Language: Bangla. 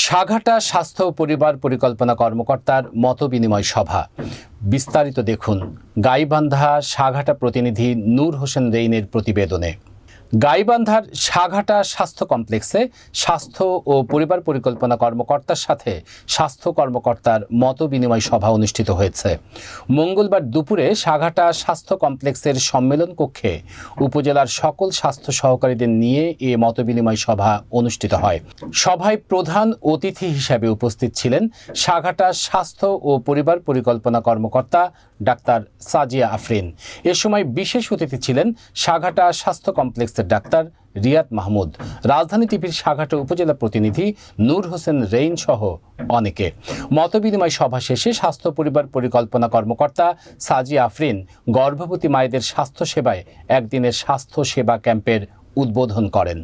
সাঘাটা স্বাস্থ্য ও পরিবার পরিকল্পনা কর্মকর্তার মতবিনিময় সভা। বিস্তারিত দেখুন গাইবান্ধা সাঘাটা প্রতিনিধি নূর হোসেন রেইনের প্রতিবেদনে। গাইবান্ধার সাঘাটা স্বাস্থ্য কমপ্লেক্সে স্বাস্থ্য ও পরিবার পরিকল্পনা কর্মকর্তার সাথে স্বাস্থ্য কর্মকর্তার মতবিনিময় সভা অনুষ্ঠিত হয়েছে। মঙ্গলবার দুপুরে সাঘাটা স্বাস্থ্য কমপ্লেক্সের সম্মেলন কক্ষে উপজেলার সকল স্বাস্থ্য সহকারীদের নিয়ে এ মতবিনিময় সভা অনুষ্ঠিত হয়। সভায় প্রধান অতিথি হিসেবে উপস্থিত ছিলেন সাঘাটা স্বাস্থ্য ও পরিবার পরিকল্পনা কর্মকর্তা ডাক্তার সাজিয়া আফরিন। এ সময় বিশেষ অতিথি ছিলেন সাঘাটা স্বাস্থ্য কমপ্লেক্সের ডাক্তার রিয়াদ মাহমুদ, রাজধানী টিভির সাঘাটা উপজেলা প্রতিনিধি নূর হোসেন রেইন সহ অনেকে। মতবিনিময় সভা শেষে স্বাস্থ্য পরিবার পরিকল্পনা কর্মকর্তা সাজিয়া আফরিন গর্ভবতী মায়েদের স্বাস্থ্য সেবায় একদিনের স্বাস্থ্য সেবা ক্যাম্পের উদ্বোধন করেন।